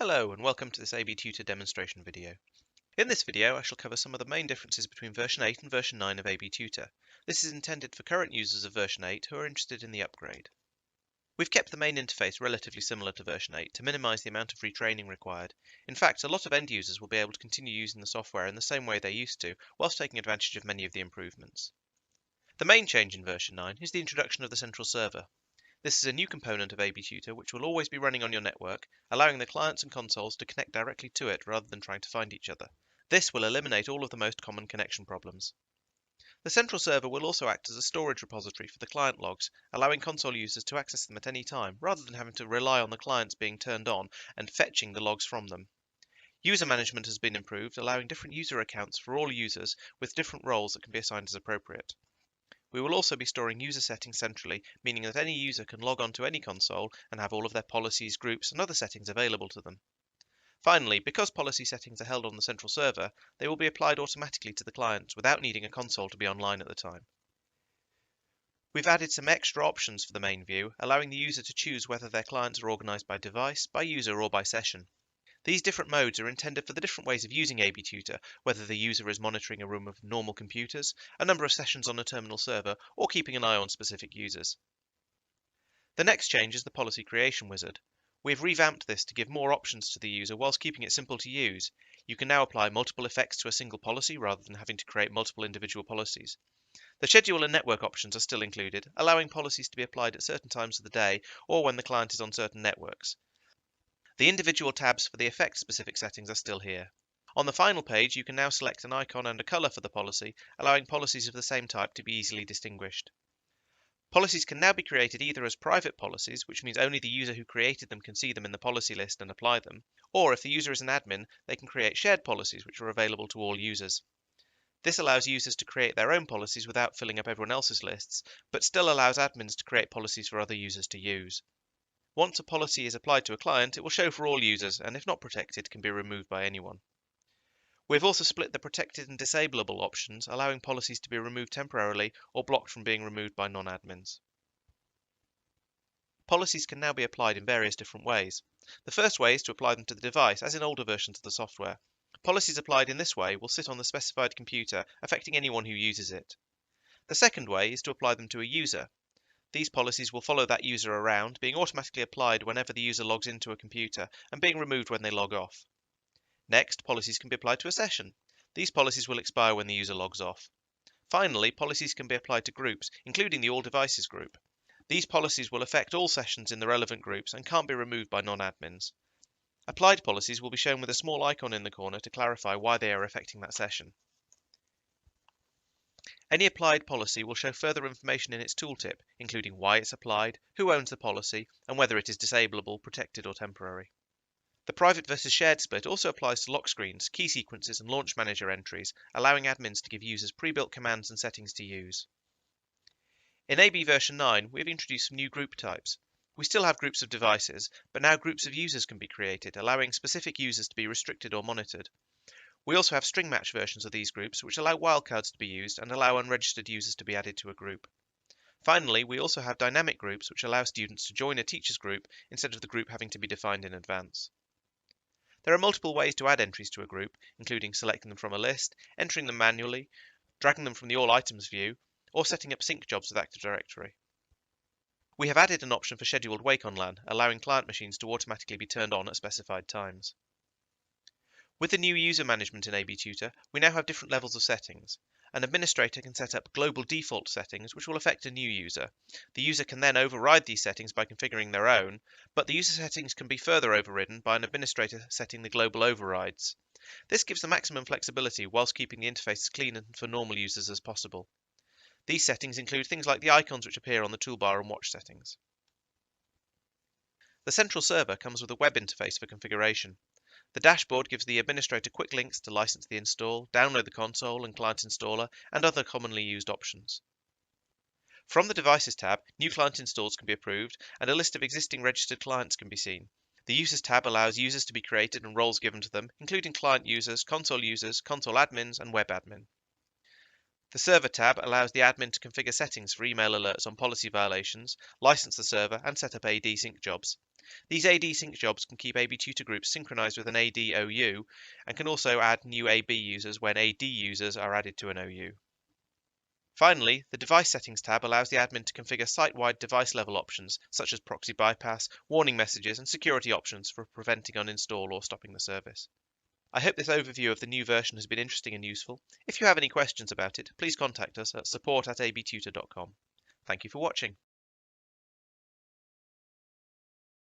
Hello and welcome to this AB Tutor demonstration video. In this video I shall cover some of the main differences between version 8 and version 9 of AB Tutor. This is intended for current users of version 8 who are interested in the upgrade. We've kept the main interface relatively similar to version 8 to minimise the amount of retraining required. In fact, a lot of end users will be able to continue using the software in the same way they used to, whilst taking advantage of many of the improvements. The main change in version 9 is the introduction of the central server. This is a new component of AB Tutor which will always be running on your network, allowing the clients and consoles to connect directly to it rather than trying to find each other. This will eliminate all of the most common connection problems. The central server will also act as a storage repository for the client logs, allowing console users to access them at any time, rather than having to rely on the clients being turned on and fetching the logs from them. User management has been improved, allowing different user accounts for all users with different roles that can be assigned as appropriate. We will also be storing user settings centrally, meaning that any user can log on to any console and have all of their policies, groups, and other settings available to them. Finally, because policy settings are held on the central server, they will be applied automatically to the clients without needing a console to be online at the time. We've added some extra options for the main view, allowing the user to choose whether their clients are organized by device, by user, or by session. These different modes are intended for the different ways of using AB Tutor, whether the user is monitoring a room of normal computers, a number of sessions on a terminal server, or keeping an eye on specific users. The next change is the policy creation wizard. We've revamped this to give more options to the user whilst keeping it simple to use. You can now apply multiple effects to a single policy rather than having to create multiple individual policies. The schedule and network options are still included, allowing policies to be applied at certain times of the day or when the client is on certain networks. The individual tabs for the effect-specific settings are still here. On the final page, you can now select an icon and a color for the policy, allowing policies of the same type to be easily distinguished. Policies can now be created either as private policies, which means only the user who created them can see them in the policy list and apply them, or if the user is an admin, they can create shared policies which are available to all users. This allows users to create their own policies without filling up everyone else's lists, but still allows admins to create policies for other users to use. Once a policy is applied to a client, it will show for all users, and if not protected, can be removed by anyone. We've also split the protected and disableable options, allowing policies to be removed temporarily or blocked from being removed by non-admins. Policies can now be applied in various different ways. The first way is to apply them to the device, as in older versions of the software. Policies applied in this way will sit on the specified computer, affecting anyone who uses it. The second way is to apply them to a user. These policies will follow that user around, being automatically applied whenever the user logs into a computer and being removed when they log off. Next, policies can be applied to a session. These policies will expire when the user logs off. Finally, policies can be applied to groups, including the All Devices group. These policies will affect all sessions in the relevant groups and can't be removed by non-admins. Applied policies will be shown with a small icon in the corner to clarify why they are affecting that session. Any applied policy will show further information in its tooltip, including why it's applied, who owns the policy, and whether it is disableable, protected, or temporary. The private versus shared split also applies to lock screens, key sequences, and launch manager entries, allowing admins to give users pre-built commands and settings to use. In AB version 9, we have introduced some new group types. We still have groups of devices, but now groups of users can be created, allowing specific users to be restricted or monitored. We also have string match versions of these groups, which allow wildcards to be used and allow unregistered users to be added to a group. Finally, we also have dynamic groups, which allow students to join a teacher's group instead of the group having to be defined in advance. There are multiple ways to add entries to a group, including selecting them from a list, entering them manually, dragging them from the All Items view, or setting up sync jobs with Active Directory. We have added an option for scheduled wake on LAN, allowing client machines to automatically be turned on at specified times. With the new user management in AB Tutor, we now have different levels of settings. An administrator can set up global default settings which will affect a new user. The user can then override these settings by configuring their own, but the user settings can be further overridden by an administrator setting the global overrides. This gives the maximum flexibility whilst keeping the interface as clean for normal users as possible. These settings include things like the icons which appear on the toolbar and watch settings. The central server comes with a web interface for configuration. The dashboard gives the administrator quick links to license the install, download the console and client installer, and other commonly used options. From the Devices tab, new client installs can be approved, and a list of existing registered clients can be seen. The Users tab allows users to be created and roles given to them, including client users, console admins, and web admin. The Server tab allows the admin to configure settings for email alerts on policy violations, license the server, and set up AD sync jobs. These AD sync jobs can keep AB tutor groups synchronized with an AD OU and can also add new AB users when AD users are added to an OU. Finally, the Device Settings tab allows the admin to configure site-wide device-level options such as proxy bypass, warning messages, and security options for preventing uninstall or stopping the service. I hope this overview of the new version has been interesting and useful. If you have any questions about it, please contact us at support@abtutor.com. Thank you for watching.